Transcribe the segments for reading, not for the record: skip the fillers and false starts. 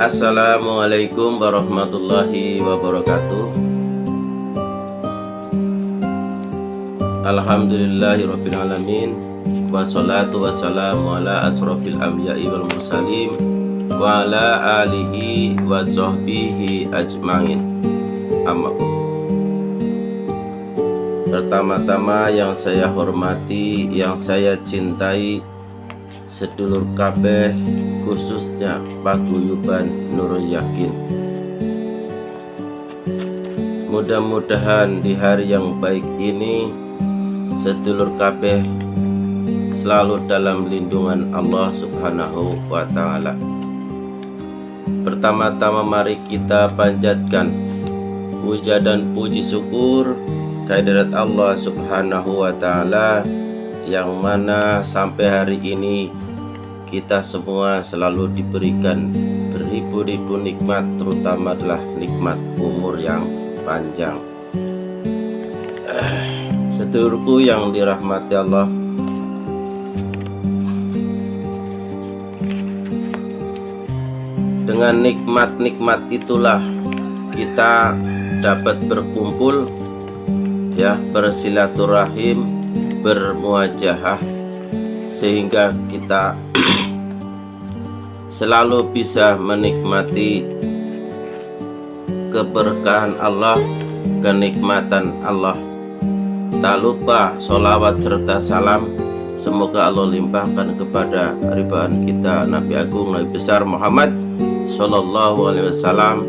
Assalamualaikum warahmatullahi wabarakatuh. Alhamdulillahirabbil alamin. Wassalatu wassalamu ala asrofil anbiya'i wal mursalin wa ala alihi wa sahbihi ajmain. Amma. Pertama-tama yang saya hormati, yang saya cintai, sedulur kabeh, khususnya paguyuban Nurul Yakin. Mudah-mudahan di hari yang baik ini sedulur kabeh selalu dalam lindungan Allah Subhanahu wa ta'ala. Pertama-tama mari kita panjatkan puja dan puji syukur kehadirat Allah Subhanahu wa ta'ala, yang mana sampai hari ini kita semua selalu diberikan beribu-ribu nikmat, terutama adalah nikmat umur yang panjang. Sedulurku yang dirahmati Allah, dengan nikmat-nikmat itulah kita dapat berkumpul, ya, bersilaturahim, bermuajahah, sehingga kita selalu bisa menikmati keberkahan Allah, kenikmatan Allah. Tak lupa sholawat serta salam semoga Allah limpahkan kepada ribaan kita Nabi Agung, Nabi besar Muhammad Sallallahu Alaihi Wasallam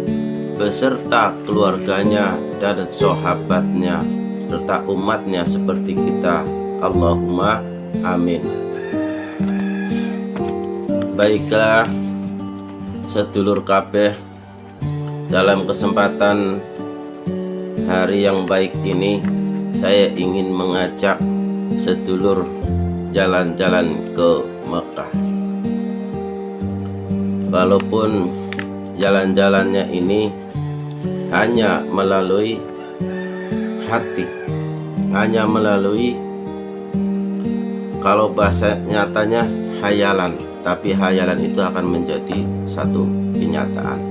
beserta keluarganya dan sahabatnya serta umatnya seperti kita. Allahumma amin. Baiklah sedulur kabeh, dalam kesempatan hari yang baik ini saya ingin mengajak sedulur jalan-jalan ke Mekah. Walaupun jalan-jalannya ini hanya melalui hati, hanya melalui, kalau bahasa nyatanya hayalan, tapi hayalan itu akan menjadi satu kenyataan,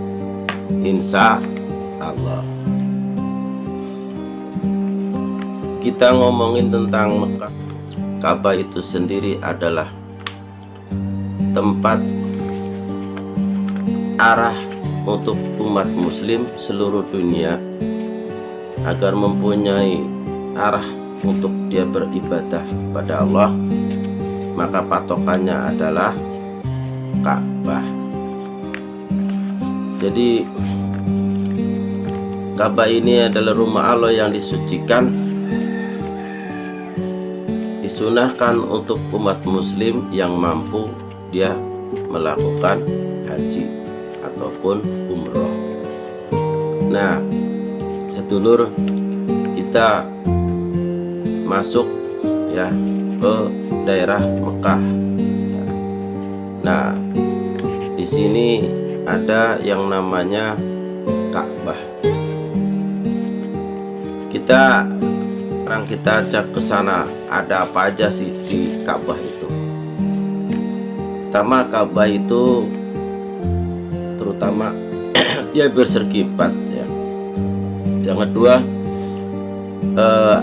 insya Allah. Kita ngomongin tentang Mekah. Ka'bah itu sendiri adalah tempat arah untuk umat muslim seluruh dunia agar mempunyai arah untuk dia beribadah kepada Allah. Maka patokannya adalah Ka'bah. Jadi Ka'bah ini adalah rumah Allah yang disucikan, disunahkan untuk umat muslim yang mampu dia melakukan haji ataupun umroh. Nah, sedulur, kita masuk, ya, ke daerah Mekah. Nah, di sini ada yang namanya Ka'bah. Kita ajak ke sana, ada apa aja sih di Ka'bah itu. Pertama, Ka'bah itu terutama dia bersegi 4, ya. Yang kedua,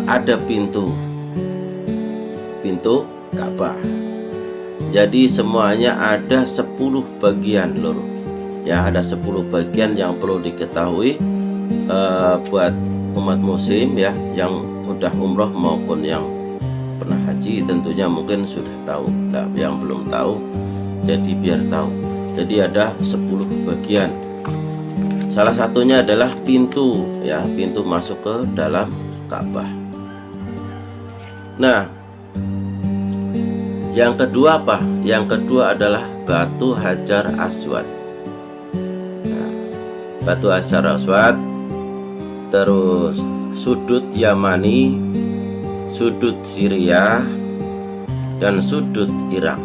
ada pintu Ka'bah. Jadi semuanya ada 10 bagian, lur. Ya, ada 10 bagian yang perlu diketahui buat umat muslim, ya, yang udah umroh maupun yang pernah haji tentunya mungkin sudah tahu. Nah, yang belum tahu jadi biar tahu. Jadi ada 10 bagian. Salah satunya adalah pintu, ya, pintu masuk ke dalam Ka'bah. Nah, yang kedua apa? Yang kedua adalah batu Hajar Aswad. Nah, batu Hajar Aswad, terus sudut Yamani, sudut Syria, dan sudut Irak.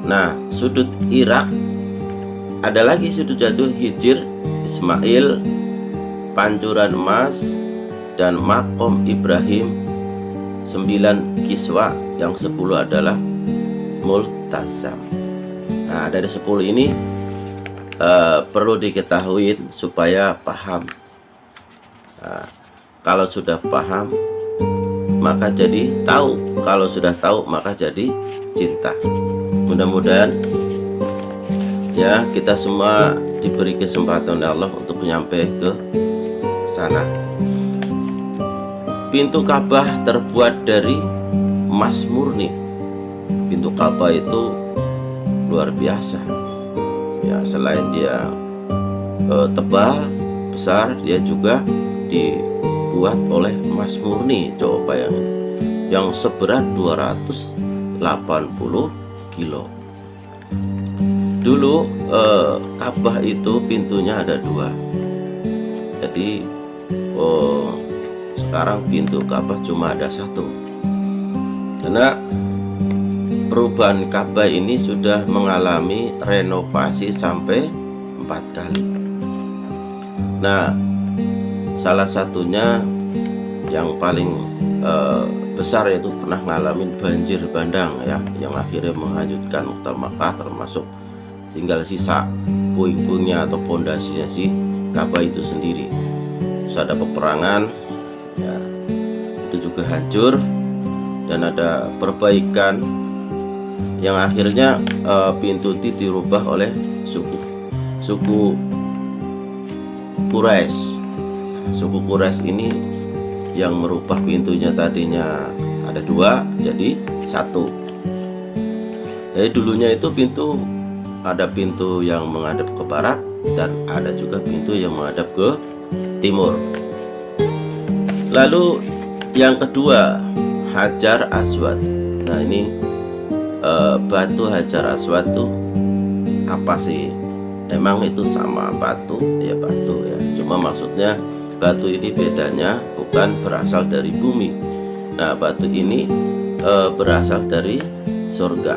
Nah, sudut Irak ada lagi sudut jatuh Hijr, Ismail, Pancuran Emas, dan Makom Ibrahim. 9 Kiswa, yang 10 adalah Multazam. Nah, dari 10 ini perlu diketahui supaya paham. Nah, kalau sudah paham maka jadi tahu, kalau sudah tahu maka jadi cinta. Mudah-mudahan ya kita semua diberi kesempatan oleh Allah untuk nyampe ke sana. Pintu Ka'bah terbuat dari emas murni. Pintu Ka'bah itu luar biasa. Ya, selain dia tebal, besar, dia juga dibuat oleh emas murni. Coba bayangin, yang seberat 280 kilo. Dulu Ka'bah itu pintunya ada 2. Jadi sekarang pintu Ka'bah cuma ada 1. Karena perubahan Ka'bah ini sudah mengalami renovasi sampai 4 kali. Nah, salah satunya yang paling besar yaitu pernah ngalamin banjir bandang ya, yang akhirnya menghanyutkan Kota Makkah, termasuk tinggal sisa puing-puingnya atau pondasinya si Ka'bah itu sendiri. Terus ada peperangan ya, itu juga hancur, dan ada perbaikan yang akhirnya pintu itu dirubah oleh suku Quraisy. Suku Quraisy ini yang merubah pintunya, tadinya ada 2 jadi 1. Jadi dulunya itu ada pintu yang menghadap ke barat dan ada juga pintu yang menghadap ke timur. Lalu yang kedua, Hajar Aswad. Nah, ini batu Hajar Aswad tuh apa sih? Emang itu sama batu ya, cuma maksudnya batu ini bedanya bukan berasal dari bumi. Nah, batu ini berasal dari surga,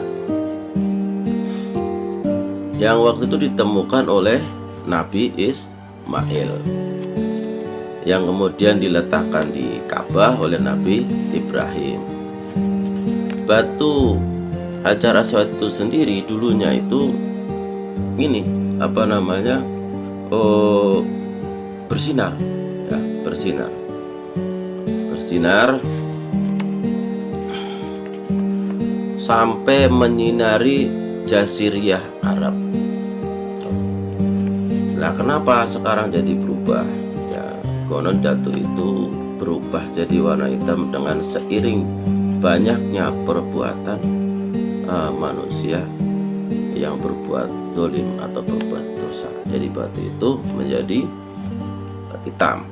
yang waktu itu ditemukan oleh Nabi Ismail, yang kemudian diletakkan di Ka'bah oleh Nabi Ibrahim. Batu Hajar Aswad itu sendiri dulunya itu ini bersinar ya, bersinar sampai menyinari Jaziriyah Arab. Nah, kenapa sekarang jadi berubah? Ya, konon batu itu berubah jadi warna hitam dengan seiring banyaknya perbuatan manusia yang berbuat dolim atau berbuat dosa. Jadi batu itu menjadi hitam.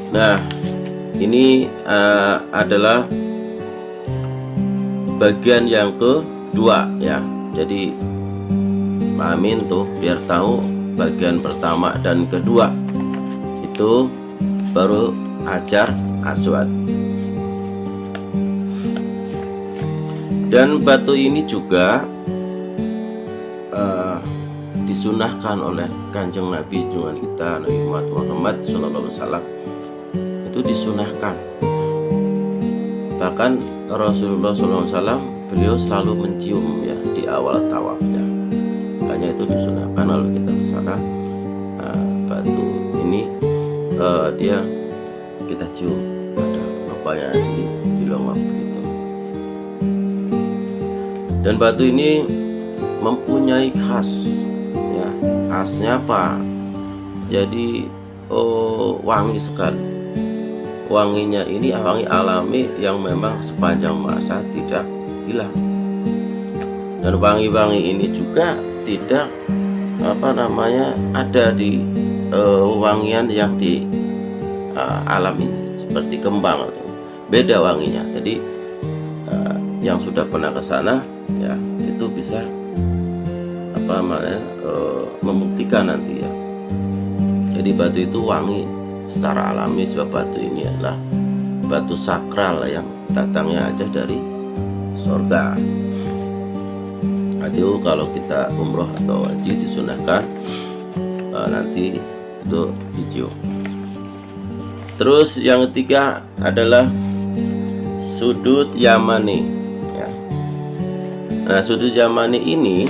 Nah, ini adalah bagian yang kedua ya. Jadi pahamin tuh biar tahu bagian pertama dan kedua itu baru Hajar Aswad. Dan batu ini juga disunahkan oleh Kanjeng Nabi junjungan kita Nabi Muhammad SAW. Itu disunahkan. Bahkan Rasulullah SAW beliau selalu mencium ya di awal tawafnya. Hanya itu disunahkan kalau kita ke sana. Batu ini dia kita cium, ada rupanya di longok gitu. Dan batu ini mempunyai khas ya. Khasnya apa? Jadi wangi sekali. Wanginya ini wangi alami yang memang sepanjang masa tidak hilang. Dan wangi-wangi ini juga tidak ada di wangian yang di alam ini seperti kembang, beda wanginya. Jadi yang sudah pernah ke sana ya itu bisa membuktikan nanti ya. Jadi batu itu wangi secara alami, sebab batu ini adalah batu sakral yang datangnya aja dari surga. Itu kalau kita umroh atau haji disunahkan nanti itu dicium. Terus yang ketiga adalah sudut Yamani ya. Nah, sudut Yamani ini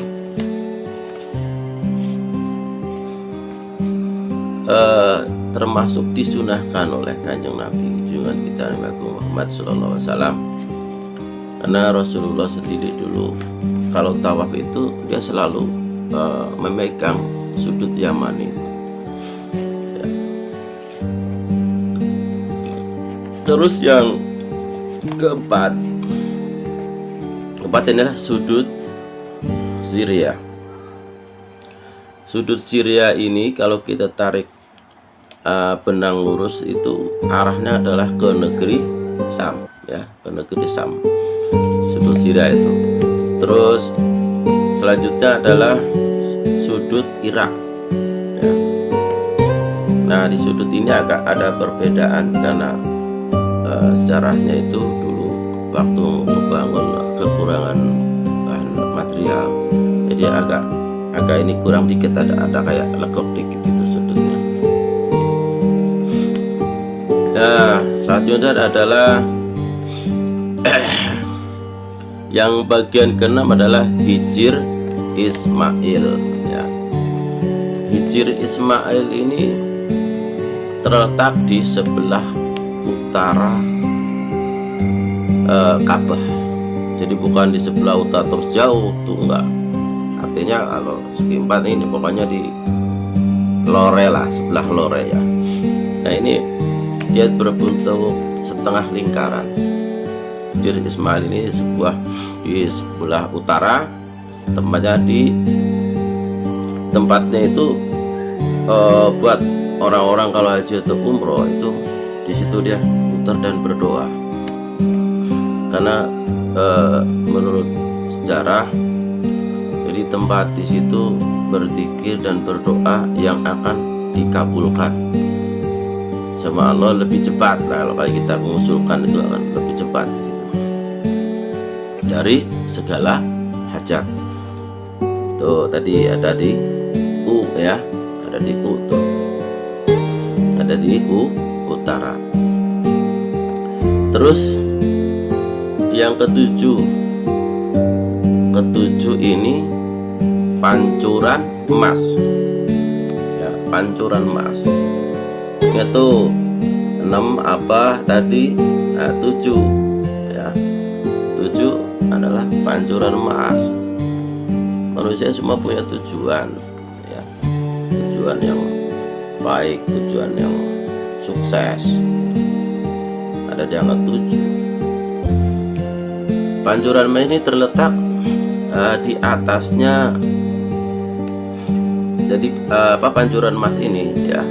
termasuk disunahkan oleh Kanjeng Nabi junjungan kita Nabi Muhammad SAW, karena Rasulullah sendiri dulu kalau tawaf itu dia selalu memegang sudut Yamani. Ya. Terus yang keempat adalah sudut Syria. Sudut Syria ini kalau kita tarik benang lurus itu arahnya adalah ke negeri Sam, ya, ke negeri Sam. Sudut Syria itu. Terus selanjutnya adalah sudut Irak. Ya. Nah, di sudut ini agak ada perbedaan karena sejarahnya itu dulu waktu membangun kekurangan bahan material, jadi agak ini kurang dikit, ada kayak lekuk dikit itu sudutnya. Nah, selanjutnya adalah yang bagian keenam adalah Hijr Ismail. Ya. Hijr Ismail ini terletak di sebelah utara Ka'bah. Jadi bukan di sebelah utara terus jauh tuh, enggak. Artinya kalau segi empat ini pokoknya di lore lah, sebelah lore ya. Nah, ini dia berbentuk setengah lingkaran. Hijr Ismail ini di sebelah utara, tempatnya itu buat orang-orang kalau haji atau umroh itu di situ dia muter dan berdoa. Karena menurut sejarah, jadi tempat di situ berzikir dan berdoa yang akan dikabulkan sama Allah lebih cepat lah. Kalau kita mengusulkan itu akan lebih cepat di situ dari segala hajat. Tuh tadi ada di U ya, ada di U tuh, ada di U utara. Terus yang ketujuh ini pancuran emas ya, pancuran emas itu 6 apa tadi, nah, 7 ya, 7 adalah pancuran emas. Manusia semua punya tujuan ya, tujuan yang baik, tujuan yang sukses, ada di angka 7. Pancuran emas ini terletak di atasnya. Jadi pancuran emas ini ya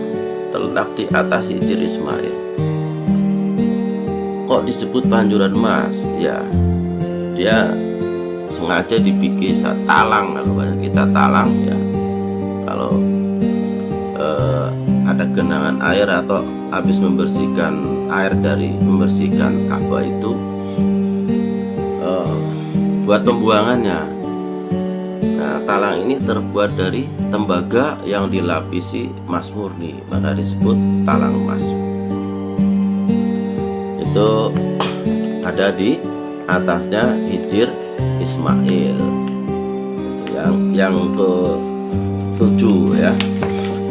terletak di atas Hijr Ismail. Kok disebut pancuran emas? Ya, dia sengaja dibikin talang. Kalau kita talang ya, kalau ada genangan air atau habis membersihkan air dari membersihkan Ka'bah itu, buat pembuangannya. Nah, talang ini terbuat dari tembaga yang dilapisi emas murni, maka disebut talang emas. Itu ada di atasnya Hijr Ismail. Yang ke-7 ya.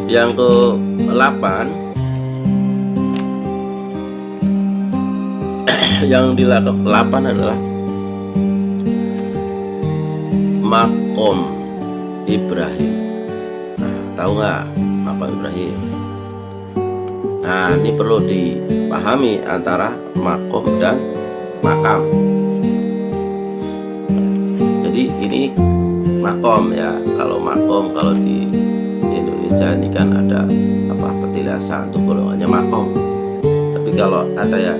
Yang ke-8 yang dilakukan 8 adalah Makom Ibrahim. Nah, tahu nggak Makom Ibrahim? Nah, ini perlu dipahami antara makom dan makam. Jadi ini makom ya. Kalau makom, kalau di Indonesia ini kan ada apa, petilasan itu golongannya makom. Tapi kalau ada ya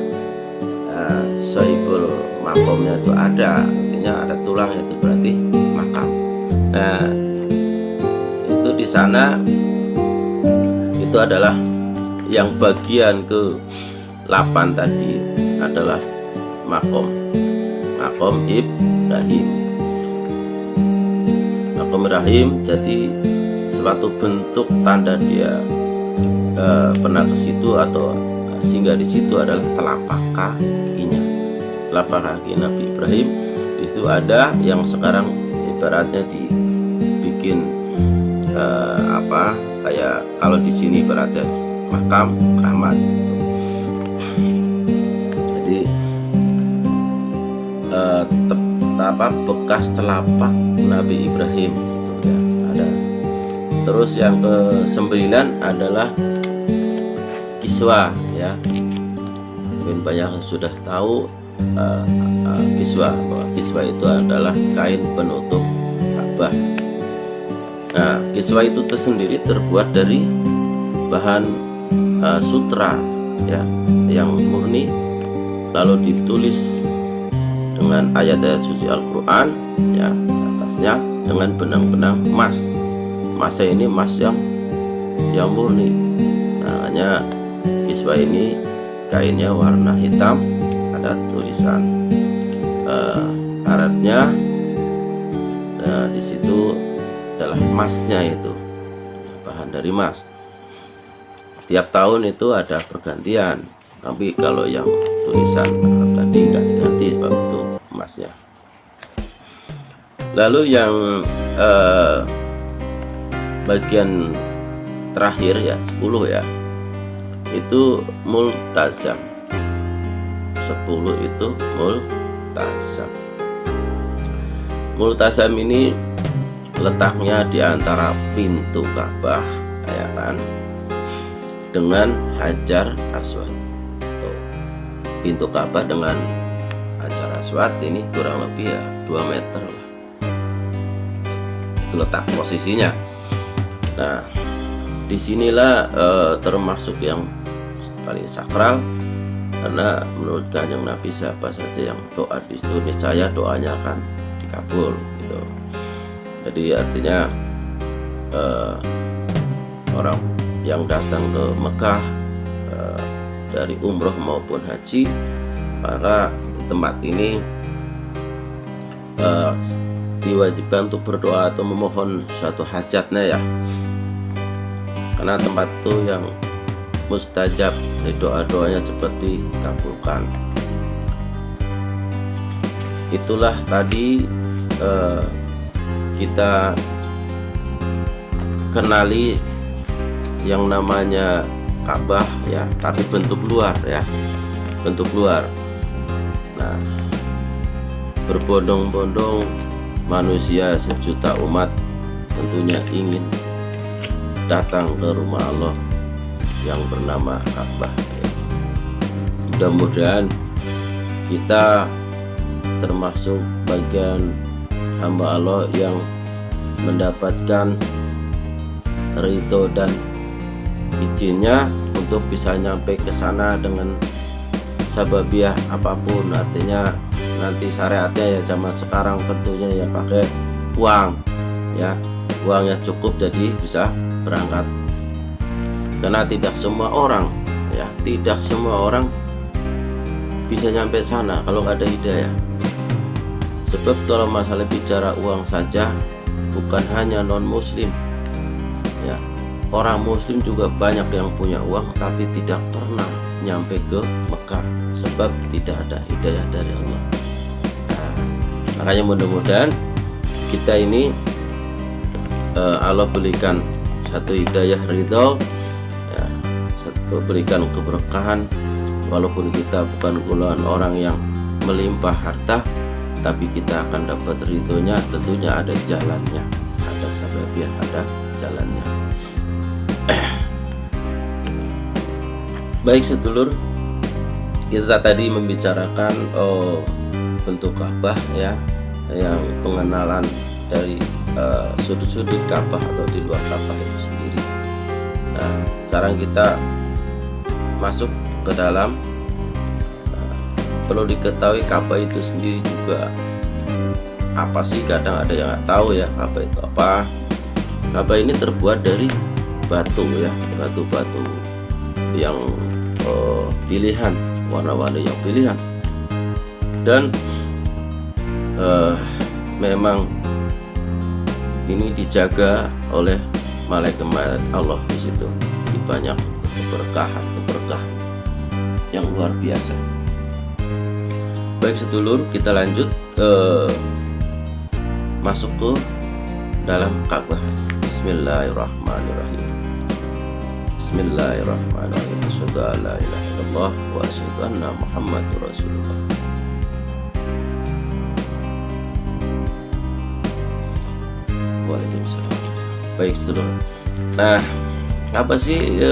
sohibul makomnya itu ada, artinya ada tulangnya, itu berarti makam. Nah, itu di sana itu adalah yang bagian ke-8 tadi adalah makom Ibrahim. Makom Ibrahim jadi suatu bentuk tanda dia pernah ke situ atau singgah di situ adalah telapak kakinya, telapak kaki Nabi Ibrahim Itu ada yang sekarang ibaratnya dibikin kayak kalau di sini ibaratnya makam keramat. Jadi bekas telapak Nabi Ibrahim gitu, ya, ada. Terus yang ke-9 adalah kiswa, ya. Mungkin banyak sudah tahu kiswa, bahwa kiswa itu adalah kain penutup Ka'bah. Nah, kiswa itu tersendiri terbuat dari bahan sutra, ya, yang murni, lalu ditulis dengan ayat-ayat suci Al-Quran, ya, atasnya dengan benang-benang emas. Emasnya ini emas yang murni. Nah, hanya kiswa ini kainnya warna hitam, ada tulisan Arabnya. Nah, di situ adalah emasnya, itu bahan dari emas. Tiap tahun itu ada pergantian, tapi kalau yang tulisan Arab tadi tidak diganti sebab itu emasnya. Lalu yang bagian terakhir, ya, 10, ya, itu multazam. 10 itu multazam. Multazam ini letaknya di antara pintu Ka'bah, ya kan, dengan Hajar Aswad. Pintu Ka'bah dengan Hajar Aswad ini kurang lebih, ya, 2 meter lah. Itu letak posisinya. Nah, disinilah termasuk yang paling sakral, karena menurut Kanjeng Nabi siapa saja yang doa di situ niscaya doanya akan dikabul, gitu. Jadi artinya orang yang datang ke Mekah dari umroh maupun haji, maka tempat ini diwajibkan untuk berdoa atau memohon suatu hajatnya, ya, karena tempat itu yang mustajab, doa-doanya cepat dikabulkan. Itulah tadi kita kenali yang namanya Ka'bah, ya, tapi bentuk luar, ya, bentuk luar. Nah, berbondong-bondong manusia sejuta umat tentunya ingin datang ke rumah Allah yang bernama Ka'bah, ya. Mudah-mudahan kita termasuk bagian hamba Allah yang mendapatkan ridho dan izinnya untuk bisa nyampe ke sana dengan sababiah apapun. Artinya nanti syariatnya, ya, zaman sekarang tentunya, ya, pakai uang, ya, uangnya cukup jadi bisa berangkat. Karena tidak semua orang, ya, tidak semua orang bisa nyampe sana kalau nggak ada hidayah. Sebab kalau masalah bicara uang saja, bukan hanya non muslim, ya, orang muslim juga banyak yang punya uang tapi tidak pernah nyampe ke Mekah sebab tidak ada hidayah dari Allah. Nah, makanya mudah-mudahan kita ini Allah berikan satu hidayah ridho, ya, satu berikan keberkahan, walaupun kita bukan golongan orang yang melimpah harta, tapi kita akan dapat ridhonya. Tentunya ada jalannya, ada sababiah, ada jalannya. Baik sedulur, kita tadi membicarakan bentuk Ka'bah, ya, yang pengenalan dari sudut-sudut Ka'bah atau di luar Ka'bah itu sendiri. Nah, sekarang kita masuk ke dalam. Perlu diketahui Ka'bah itu sendiri juga apa sih, kadang ada yang nggak tahu, ya, Ka'bah itu apa. Ka'bah ini terbuat dari batu, ya, batu-batu yang pilihan, warna-warni yang pilihan, dan memang ini dijaga oleh malaikat Allah di situ. Di banyak keberkahan yang luar biasa. Baik sedulur, kita lanjut masuk ke dalam Ka'bah. Bismillahirrahmanirrahim. Bismillahirrahmanirrahim. Asyhadu an la ilaha illallah wa asyhadu anna Muhammadur Rasulullah. Waalaikumsalam. Baik sedulur. Nah, apa sih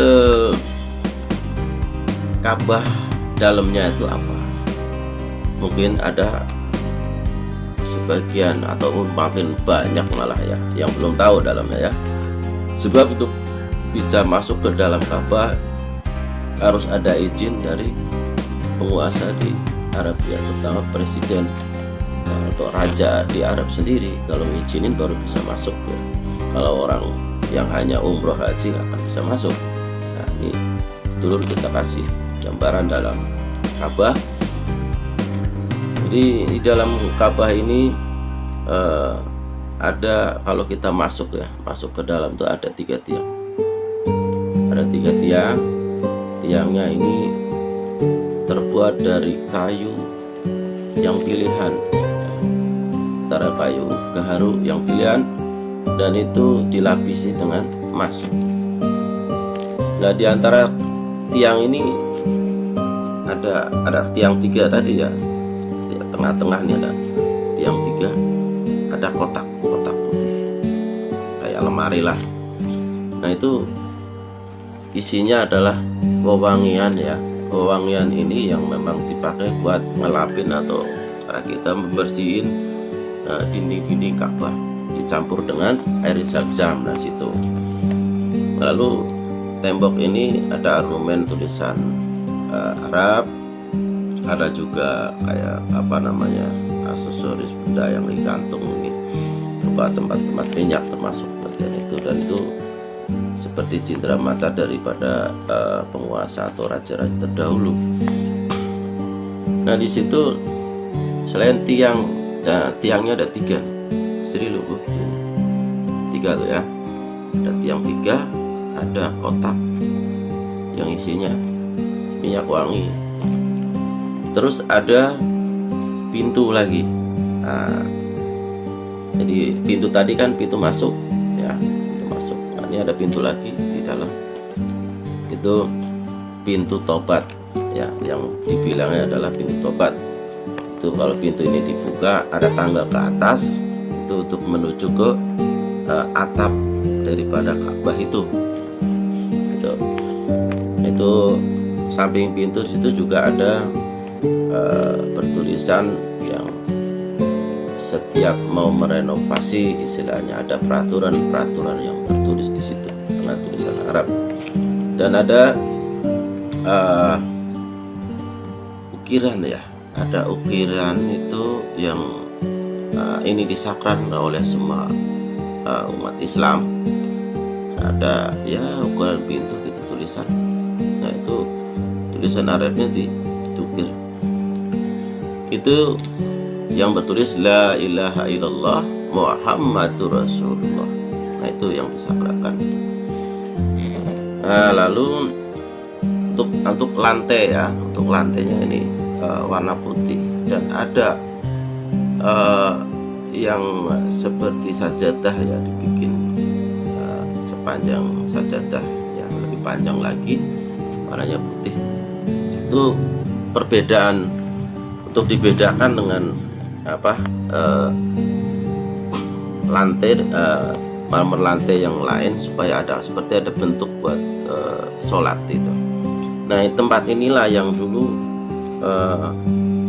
Ka'bah dalamnya itu apa? Mungkin ada sebagian atau makin banyak malah ya yang belum tahu dalamnya ya. Sebab untuk bisa masuk ke dalam Ka'bah harus ada izin dari penguasa di Arabia, terutama presiden atau raja di Arab sendiri. Kalau ngizinin baru bisa masuk ya. Kalau orang yang hanya umroh haji nggak akan bisa masuk. Nah, ini sedulur kita kasih gambaran dalam Ka'bah. Jadi di dalam Ka'bah ini ada, kalau kita masuk ya, masuk ke dalam itu ada 3 tiang. Ada 3 tiang. Tiangnya ini terbuat dari kayu yang pilihan, antara kayu gaharu yang pilihan, dan itu dilapisi dengan emas. Nah, di antara tiang ini ada tiang 3 tadi ya. Di tengah-tengah ini ada tiang 3, ada kotak putih kayak lemari lah. Nah, itu isinya adalah wewangian ya. Wewangian ini yang memang dipakai buat ngelapin atau cara kita membersihin dinding-dinding Ka'bah, dicampur dengan air zam-zam. Nah, situ. Lalu tembok ini ada ornamen tulisan Arab, ada juga kayak apa namanya, aksesoris benda yang digantung ini berupa tempat-tempat minyak termasuk bagian itu, dan itu seperti cindera mata daripada penguasa atau raja-raja terdahulu. Nah, di situ selain tiangnya ada 3, Sri Lugu 3 tuh ya. Ada tiang 3, ada kotak yang isinya minyak wangi. Terus ada pintu lagi. Nah, jadi pintu tadi kan pintu masuk ya, pintu masuk. Nah, ini ada pintu lagi di dalam. Itu pintu tobat ya, yang dibilangnya adalah pintu tobat. Itu kalau pintu ini dibuka ada tangga ke atas, itu untuk menuju ke atap daripada Ka'bah itu. Itu samping pintu di situ juga ada bertulisan yang setiap mau merenovasi, istilahnya ada peraturan yang tertulis di situ dengan tulisan Arab. Dan ada ukiran ya, ada ukiran itu yang ini disakran oleh semua umat Islam. Ada ya ukiran pintu gitu, tulisan. Nah, itu tulisan Arabnya ditukir. Itu yang bertulis la ilaha illallah Muhammadur Rasulullah. Nah, itu yang disakrakan. Nah, lalu untuk lantai ya, untuk lantainya ini warna putih, dan ada yang seperti sajadah ya, dibikin sepanjang sajadah yang lebih panjang lagi, warnanya putih. Itu perbedaan, untuk dibedakan dengan lantai marmer lantai yang lain, supaya ada seperti ada bentuk buat sholat itu. Nah, tempat inilah yang dulu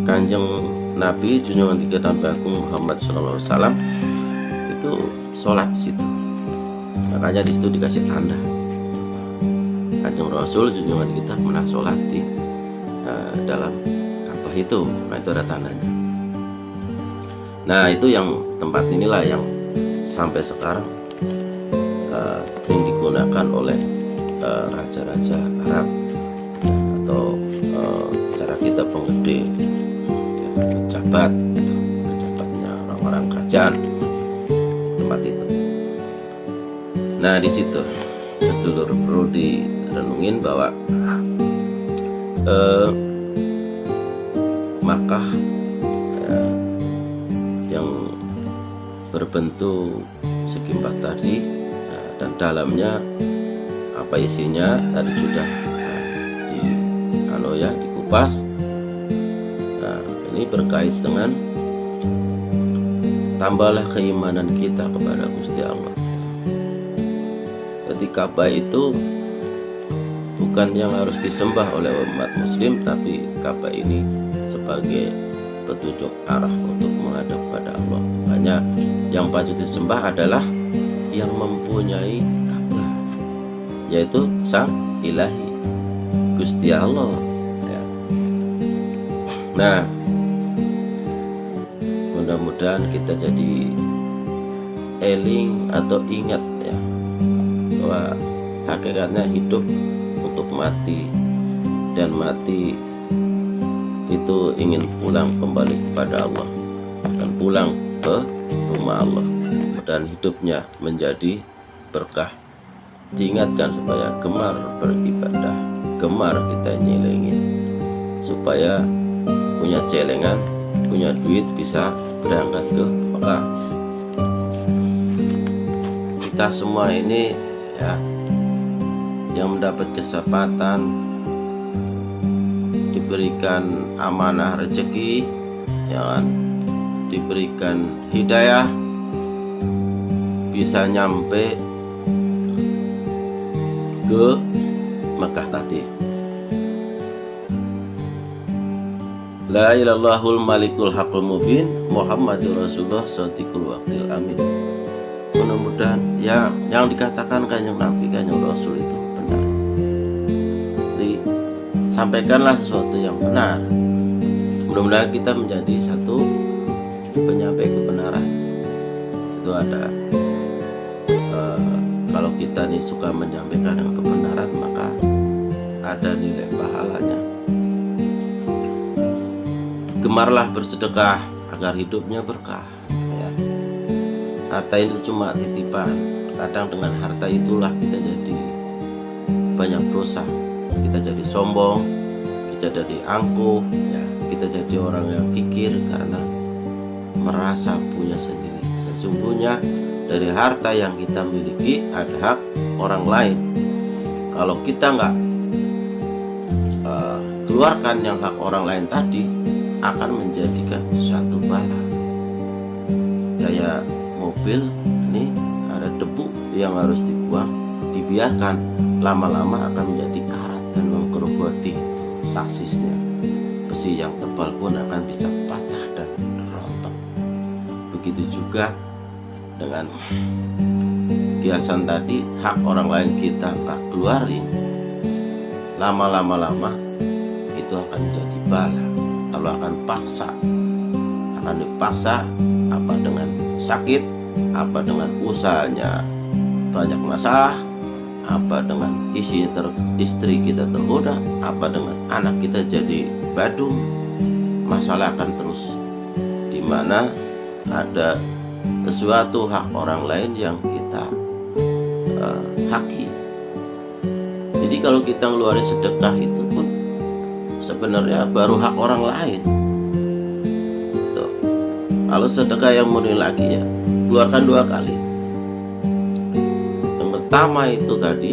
Kanjeng Nabi junjungan tinggi Nabi Agung Muhammad SAW itu sholat di situ. Makanya di situ dikasih tanda Kanjeng Rasul junjungan kita pernah sholat di dalam Ka'bah itu. Nah, itu ada tandanya. Nah, itu yang tempat inilah yang sampai sekarang sering digunakan oleh raja-raja Arab atau cara kita penggede ya, pejabatnya orang-orang kerajaan, tempat itu. Nah, di situ sedulur perlu direnungin bahwa Makkah Nah, yang berbentuk segi empat tadi, nah, dan dalamnya apa isinya tadi sudah dikupas. Nah, ini berkait dengan tambahlah keimanan kita kepada Gusti Allah. Jadi Ka'bah itu bukan yang harus disembah oleh umat muslim, tapi Ka'bah ini sebagai petunjuk arah untuk menghadap pada Allah. Makanya yang patut disembah adalah yang mempunyai Ka'bah, yaitu Sang Ilahi, Gusti Allah ya. Nah, mudah-mudahan kita jadi eling atau ingat ya, bahwa hakikatnya hidup untuk mati, dan mati itu ingin pulang kembali kepada Allah dan pulang ke rumah Allah, dan hidupnya menjadi berkah. Diingatkan supaya gemar beribadah, gemar kita nyelengin, supaya punya celengan, punya duit, bisa berangkat ke Mekah. Kita semua ini ya, yang mendapat kesempatan diberikan amanah rezeki, ya kan, diberikan hidayah, bisa nyampe ke Mekah tadi. La ilallahul malikul haqqul mubin Muhammadur Rasulullah shadiqul waqtil amin. Mudah-mudahan yang dikatakan Kanjeng Nabi, Kanjeng Rasul itu benar. Jadi sampaikanlah sesuatu yang benar. Mudah-mudahan kita menjadi satu penyampai kebenaran. Itu ada kalau kita nih suka menyampaikan yang kebenaran, maka ada nilai pahalanya. Gemarlah bersedekah agar hidupnya berkah ya. Harta itu cuma titipan. Kadang dengan harta itulah kita jadi banyak dosa, kita jadi sombong, kita jadi angkuh ya. Kita jadi orang yang kikir karena merasa punya sendiri. Sesungguhnya dari harta yang kita miliki ada hak orang lain. Kalau kita nggak keluarkan yang hak orang lain tadi, akan menjadikan suatu bala. Kayak mobil ini ada debu yang harus dibuang, dibiarkan lama-lama akan menjadi karat dan menggerogoti sasisnya. Besi yang tebal pun akan bisa patah dan rontok. Begitu juga dengan kiasan tadi, hak orang lain kita nggak keluarin, lama-lama itu akan menjadi bala. Kalau akan dipaksa, apa dengan sakit, apa dengan usahanya banyak masalah, apa dengan istri kita tergoda, apa dengan anak kita jadi badung, masalah akan terus. Dimana ada sesuatu hak orang lain yang kita haki. Jadi kalau kita ngeluarin sedekah itu pun sebenarnya baru hak orang lain. Tuh. Kalau sedekah yang murni lagi ya, keluarkan 2 kali. Yang pertama itu tadi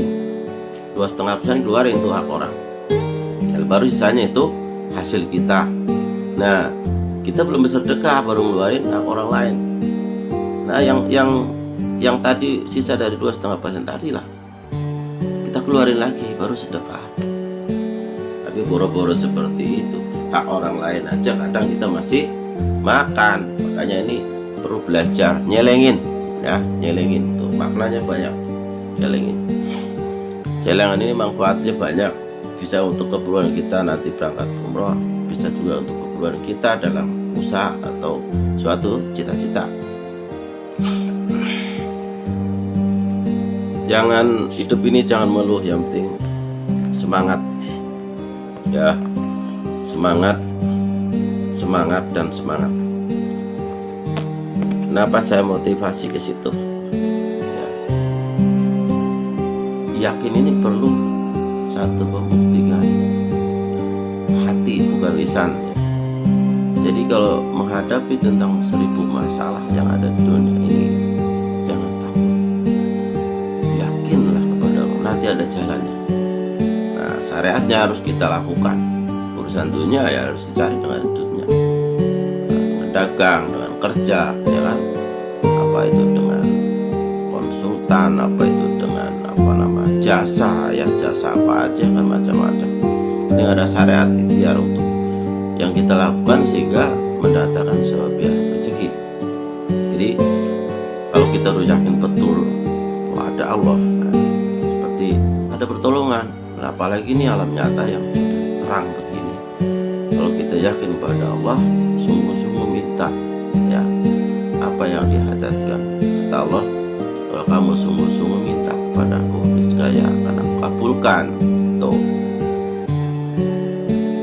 2,5% keluarin itu hak orang. Dan baru sisanya itu hasil kita. Nah, kita belum bersedekah baru ngeluarin hak orang lain. Nah, yang tadi sisa dari 2,5% tadi lah kita keluarin lagi baru sedekah. Tapi boro-boro seperti itu, hak orang lain aja kadang kita masih makan. Makanya ini perlu belajar nyelengin ya, nyelengin tuh maknanya banyak. Nyelengin, celengan ini manfaatnya banyak, bisa untuk keperluan kita nanti berangkat umroh, bisa juga untuk keperluan kita dalam usaha atau suatu cita-cita. Jangan hidup ini jangan mengeluh, yang penting semangat ya, semangat dan semangat. Kenapa saya motivasi ke situ ya, yakin ini perlu satu pembuktian hati bukan lisan ya. Jadi kalau menghadapi tentang 1000 masalah yang ada di dunia ini, jangan takut, yakinlah kepada Allah, nanti ada jalannya. Nah, syariatnya harus kita lakukan. Urusan dunia ya harus dicari dengan dunia, dengan dagang, dengan kerja, ya kan, apa itu dengan konsultan, apa itu dengan jasa, ya jasa apa aja kan, macam-macam. Ini ada syariat ikhtiar untuk yang kita lakukan sehingga mendatangkan sahabat rezeki. Jadi kalau kita yakin betul bahwa ada Allah, seperti ada pertolongan. Nah, apalagi ini alam nyata yang terang begini. Kalau kita yakin pada Allah, sungguh-sungguh minta ya apa yang dihadapkan. Kata Allah, kalau kamu sungguh-sungguh minta kepadaku, niscaya akan aku kabulkan. Tuh.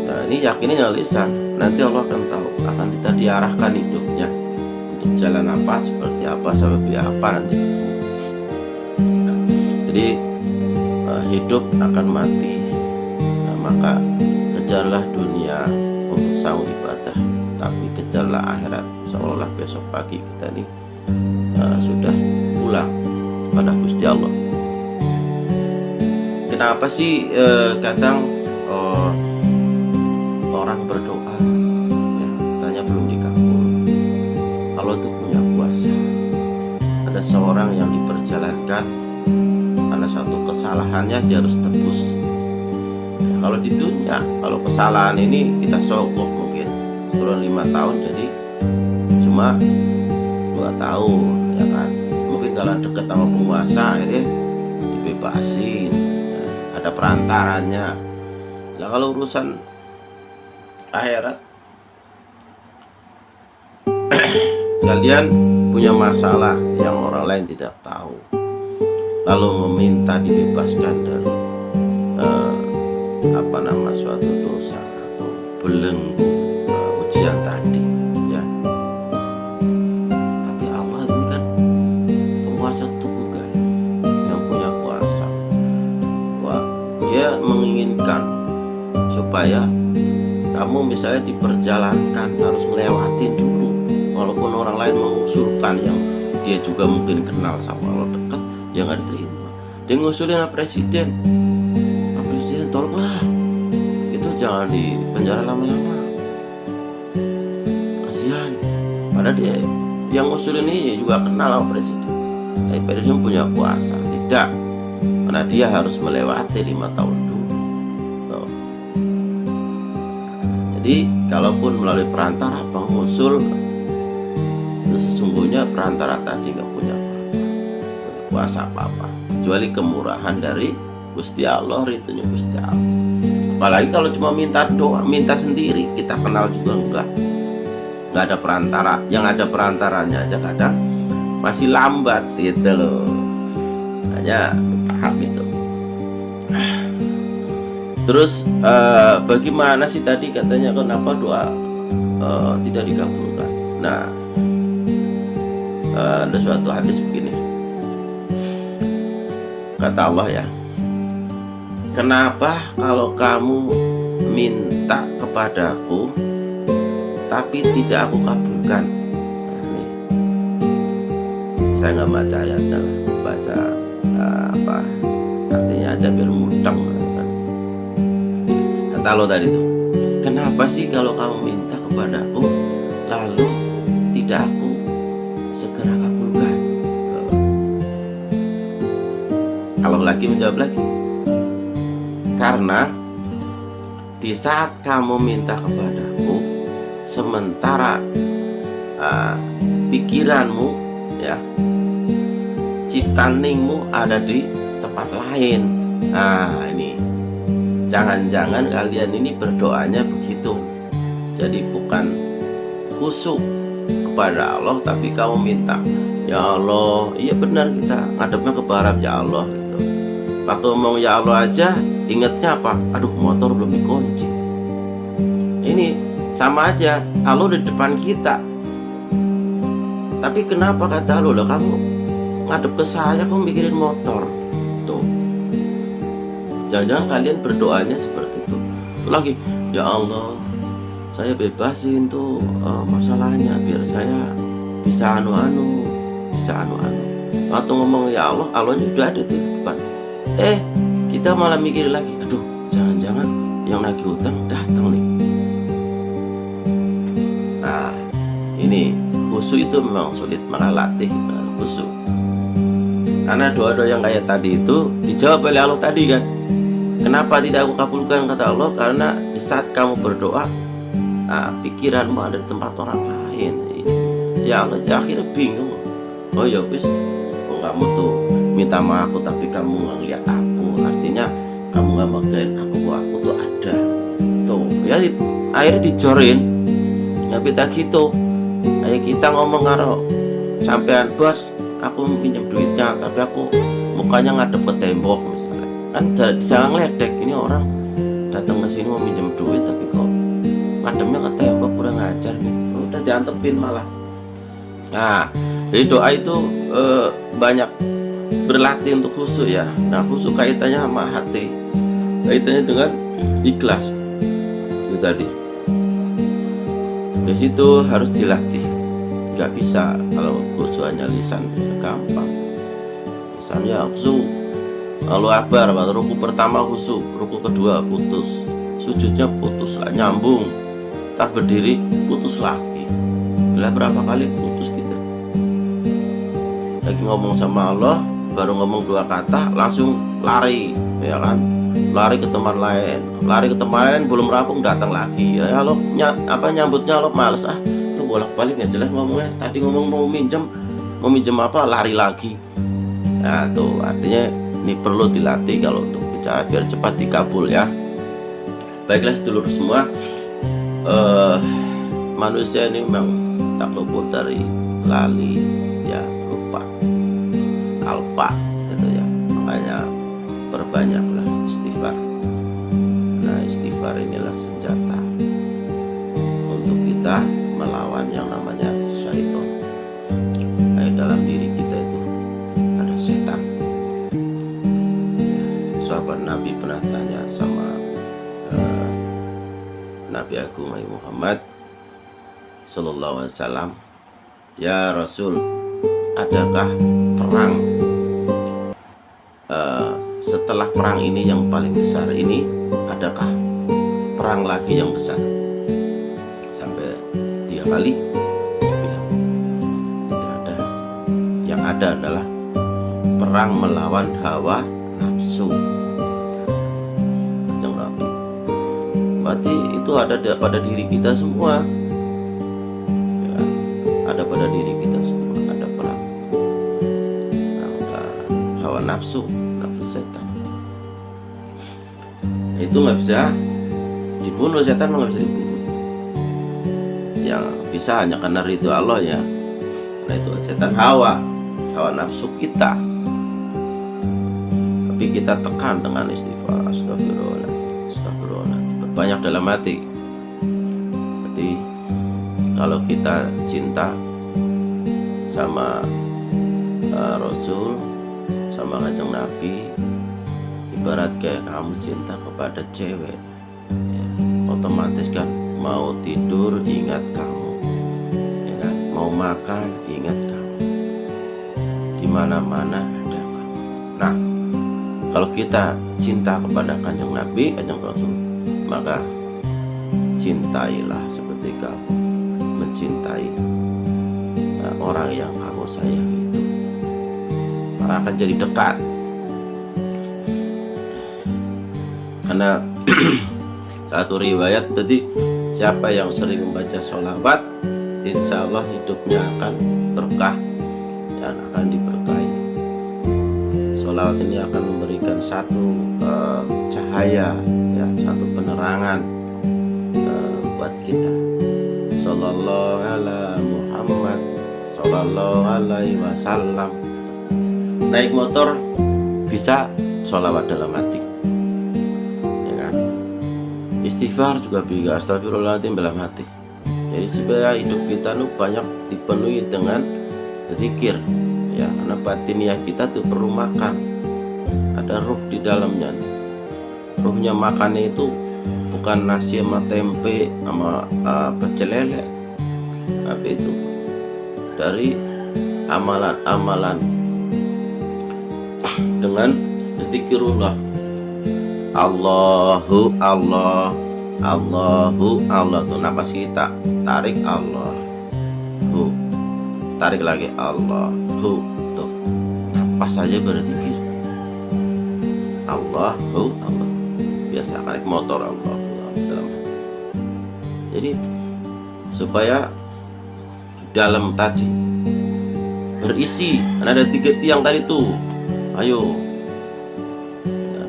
Nah, ini yakinnya lisan. Nanti Allah akan tahu, akan kita diarahkan hidupnya untuk jalan apa, seperti apa, sampai apa nanti. Jadi hidup akan mati. Nah, maka kejarlah dunia untuk sanggup ibadah, tapi kejarlah akhirat, seolah besok pagi kita ini sudah pulang pada Gusti Allah. Kenapa sih kadang orang berdoa ya, tanya belum dikabul? Allah itu punya kuasa. Ada seorang yang diperjalankan karena satu kesalahannya dia harus tebus ya, kalau di dunia, kalau kesalahan ini kita sogok mungkin turun 5 tahun jadi cuma 2 tahun, ya kan. Mungkin kalau deket sama penguasa ini dibebasin ya, ada perantaranya. Nah, kalau urusan akhirat kalian punya masalah yang orang lain tidak tahu, lalu meminta dibebaskan dari suatu dosa atau belenggu ujian tadi ya. Tapi Allah ini kan penguasa tunggal yang punya kuasa. Wah, dia menginginkan supaya kamu misalnya diperjalankan harus ngelewatin dulu, walaupun orang lain mengusulkan yang dia juga mungkin kenal sama Allah dekat, ya nggak diterima. Dia ngusulin presiden, Pak Presiden tolonglah itu jangan di penjara lama-lama, kasihan. Padahal dia yang ngusulin ini juga kenal sama presiden, tapi presiden punya kuasa tidak, karena dia harus melewati 5 tahun dulu. Jadi kalaupun melalui perantara pengusul, sesungguhnya perantara tadi nggak punya kuasa apa-apa kecuali kemurahan dari Gusti Allah, ridhonya Gusti Allah. Apalagi kalau cuma minta doa, minta sendiri, kita kenal juga nggak ada perantara. Yang ada perantaranya aja kadang masih lambat gitu loh. Hanya paham itu. Terus bagaimana sih tadi katanya kenapa doa tidak dikabulkan? Nah, ada suatu hadis begini, kata Allah ya, kenapa kalau kamu minta kepadaku tapi tidak aku kabulkan? Nah, ini saya nggak baca ayatnya, baca apa artinya aja biar mudeng. Kata Allah tadi tuh, kenapa sih kalau kamu minta kepadaku lalu tidak aku segera kabulkan? Allah lagi menjawab lagi, karena di saat kamu minta kepadaku sementara pikiranmu ya, ciptaningmu ada di tempat lain. Nah ini, jangan-jangan kalian ini berdoanya begitu, jadi bukan khusyuk kepada Allah, tapi kamu minta, ya Allah, iya benar kita ngadepnya ke barat, ya Allah gitu. Waktu ngomong ya Allah aja ingetnya apa? Aduh, motor belum dikunci. Ini sama aja, Allah di depan kita, tapi kenapa kata Allah, kamu ngadep ke saya, kamu mikirin motor tuh. Jangan-jangan kalian berdoanya seperti itu lagi, ya Allah saya bebasin tuh masalahnya biar saya bisa bisa waktu ngomong ya Allah, Allahnya udah ada di depan. Kita malah mikir lagi, aduh jangan-jangan yang nagih utang datang nih. Nah ini khusyuk itu memang sulit, maka latih khusyuk. Karena doa-doa yang kayak tadi itu dijawab oleh Allah tadi kan. Kenapa tidak aku kabulkan, kata Allah, karena di saat kamu berdoa, pikiranmu ada di tempat orang lain. Ya Allah, akhirnya bingung. Oh ya wis, kamu tuh minta maaf tapi kamu nggak ngeliat aku, artinya kamu nggak magain aku bahwa aku tuh ada. Tuh ya akhirnya dijorin. Ya kita gitu. Kayak kita ngomong karo sampean, bos, aku pinjam duitnya tapi aku mukanya ngadep ke tembok misalnya. Kan jangan ngeledek, ini orang datang ke sini mau minjem duit tapi kok ngadepnya ke tembok, kurang ajar nih. Udah diantepin malah. Nah, jadi doa itu banyak berlatih untuk khusyuk ya. Nah, khusyuk kaitannya sama hati, kaitannya dengan ikhlas. Itu tadi. Di situ harus dilatih. Nggak bisa kalau khusyuk hanya lisan, ya gampang. Misalnya khusyuk, Allahu Akbar, ruku pertama khusyuk, ruku kedua putus, sujudnya putus lah, nyambung, tak berdiri putus lagi. Lah berapa kali putus kita? Lagi ngomong sama Allah, baru ngomong 2 kata langsung lari, ya kan? Lari ke tempat lain, belum rampung datang lagi. Ya Allah nyambutnya Allah males, lu bolak-balik nggak jelas ngomongnya. Tadi ngomong mau minjem apa, lari lagi. Nah tuh artinya ini perlu dilatih kalau untuk bicara biar cepat dikabul ya. Baiklah sedulur semua, manusia ini memang tak luput dari lali, ya, lupa, alpa gitu ya. Makanya perbanyaklah istighfar. Nah istighfar inilah senjata untuk kita melawan yang namanya syaitan. Dalam diri kita itu ada setan. Sahabat Nabi pernah tanya sama Nabi Agung Muhammad Sallallahu Alaihi Wasallam, ya Rasul, adakah perang setelah perang ini yang paling besar ini, adakah perang lagi yang besar? Sampai 3 kali bilang tidak ada. Yang ada adalah perang melawan hawa nafsu. Berarti itu ada pada diri kita semua ya, ada pada diri kita semua, ada perang hawa nafsu setan. Itu nggak bisa dibunuh, setan nggak bisa dibunuh. Yang bisa hanya karena ridho Allah ya. Nah itu setan hawa nafsu kita. Tapi kita tekan dengan istighfar, astagfirullah, banyak dalam hati. Jadi kalau kita cinta sama Rasul, sama Kanjeng Nabi, ibarat kayak kamu cinta kepada cewek ya, otomatis kan mau tidur ingat kamu ya kan? Mau makan ingat kamu, dimana-mana ada kamu. Nah kalau kita cinta kepada Kanjeng Nabi, Kanjeng Rasul, maka cintailah seperti kamu mencintai orang yang kamu sayangi itu, maka akan jadi dekat. Karena satu riwayat tadi, siapa yang sering membaca sholawat, insya Allah hidupnya akan berkah dan akan diberkahi. Sholawat ini akan memberikan satu cahaya ya, satu penerangan buat kita. Sallallahu ala Muhammad sallallahu alaihi wasallam. Naik motor bisa sholawat dalam hati ya kan? Istighfar juga bisa, astagfirullahaladzim dalam hati. Jadi supaya hidup kita tuh banyak dipenuhi dengan zikir ya, karena batiniah kita tuh perlu makan, ada ruh di dalamnya. Ruhnya makannya itu bukan nasi sama tempe sama pecel lele, tapi itu dari amalan-amalan dengan zikirullah. Allahu Allah, Allahu Allah, tuh napas kita tarik Allahu, tarik lagi Allahu, tuh napas saja berzikir Allahu Allah. Biasa naik motor Allah dalam hati. Jadi supaya dalam tadi berisi, ada 3 tiang tadi tuh, ayo ya,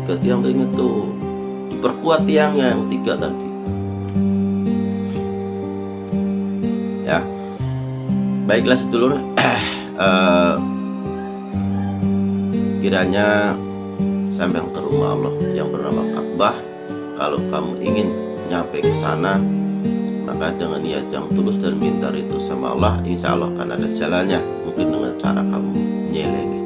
3 tiang ingat tuh, diperkuat tiangnya yang 3 tadi ya. Baiklah sedulur, kiranya sampai ke rumah Allah yang bernama Ka'bah, kalau kamu ingin nyampe ke sana, maka dengan niat yang tulus dan minta itu sama Allah, insya Allah akan ada jalannya. Mungkin dengan cara kamu nyelengin,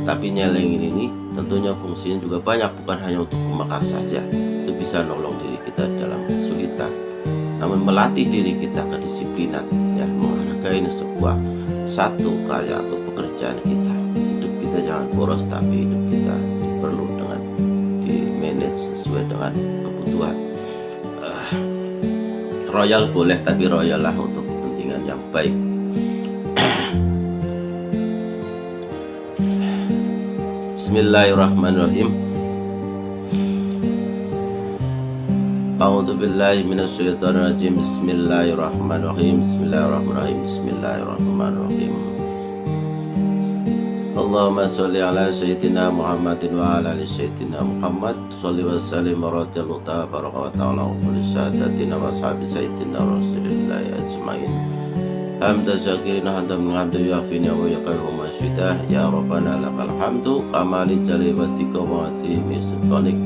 tapi nyelengin ini tentunya fungsinya juga banyak, bukan hanya untuk ke Mekah saja. Itu bisa nolong diri kita dalam kesulitan, namun melatih diri kita kedisiplinan, ya, menghargai sebuah satu karya atau pekerjaan kita. Hidup kita jangan boros, tapi hidup kita perlu dengan di manage sesuai dengan kebutuhan. Royal boleh, tapi royal lah untuk kepentingan yang baik. Bismillahirrahmanirrahim. A'udzu billahi minasyaitonir rajim. Bismillahirrahmanirrahim. Bismillahirrahmanirrahim. Bismillahirrahmanirrahim. Allahumma sholli ala sayyidina Muhammadin wa ala ali sayyidina Muhammad. Sholli wa sallim wa radiyallahu ta'ala wa ta'ala wa kulli sadatina wa sahabi sayyidina Rasulillahi ajma'in. Hamda syakirina hamda min hamdi yafini wa yaqalu masyidah. Ya Rabbana lakal hamdu kamali jalibatika wa atimi sultanik.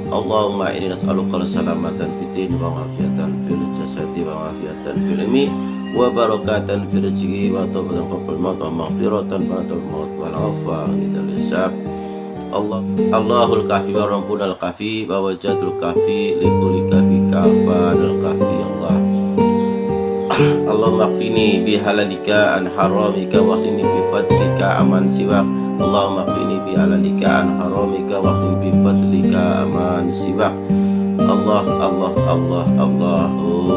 Allahumma inni nas'aluka salamatan fitin wa afiatan fil jasadi wa afiatan fil ilmi wa barakatan fil rizqi wa tawbatan qabla al-maut wa maghfiratan ba'da al-maut wal afwa idza lisab. Allahul kafi wa rabbunal kafi wa wajadul kafi likulli kafi kafanal kafi. Allahumma qfini bihalalika an haramika wa qfini bi fadlika aman siwak. Allahumma qfini bihalalika an haramika wa qfini bi fadlika aman siwak. Allah Allah Allah Allahu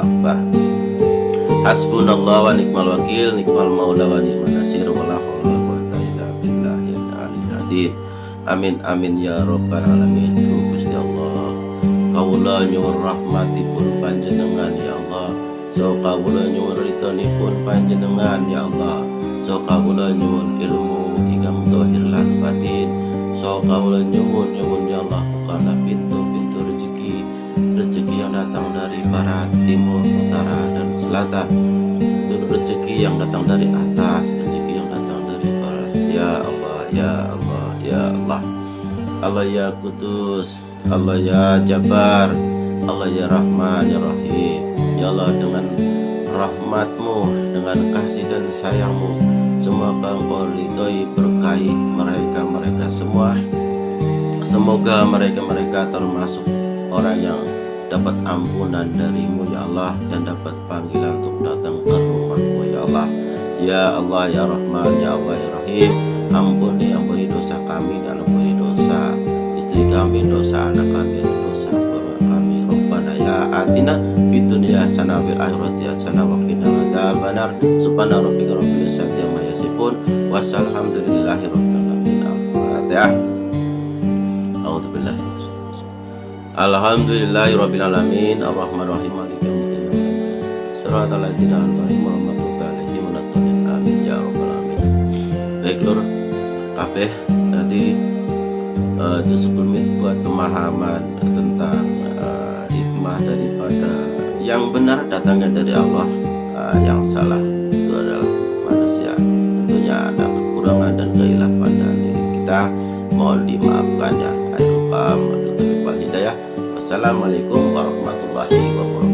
Akbar. Hasbunallah wa ni'mal wakil, ni'mal maula wa ni'man nasir, wa la haula wa quwwata illa billahil aliyyil azim. Amin amin ya rabbal alamin. Gusti Allah, kaula nyuwun rahmatipun panjenengan ya Allah. So kaula nyuwun ridhonipun panjenengan ya Allah. So kaula nyuwun ilmu ingkang zahir lan batin. So kaula nyuwun ya Allah, bukalah pintu-pintu rezeki yang datang dari barat, timur, utara, dan selatan. Rezeki yang datang dari atas, rezeki yang datang dari barat. Ya Allah, ya Allah, ya Allah. Allah ya Kudus, Allah ya Jabbar, Allah ya Rahman, ya Rahim. Ya Allah, dengan rahmatmu, dengan kasih dan sayangmu, semoga Engkau ridhoi berkahi mereka semua. Semoga mereka termasuk orang yang dapat ampunan darimu ya Allah, dan dapat panggilan untuk datang ke rumahmu ya Allah. Ya Allah ya Rahman, ya Allah ya Rahim. Ampuni dosa kami dan ampuni dosa istri kami, dosa anak kami, dosa keluarga kami. Rabbana ya atina fid dunya hasanah wa fil akhirati hasanah wa qina adzabannar. Subhana rabbika rabbil izzati amma yasifun wa alhamdulillahi rabbil alamin. Al-Fatihah. A'udzu billahi. Alhamdulillahi rabbil alamin, arrahmanir rahim, maliki yaumiddin. Shiratal ladzina an'amta 'alaihim ghairil maghdubi 'alaihim waladdallin. Amin ya rabbal alamin. Baik lur, kabeh tadi itu 10 menit buat pemahaman tentang hikmah daripada yang benar datangnya dari Allah, yang salah itu adalah manusia. Tentunya ada kekurangan dan kekhilafan dari diri kita, mohon dimaafkan ya. Ayo kam hidayah. Assalamualaikum warahmatullahi wabarakatuh.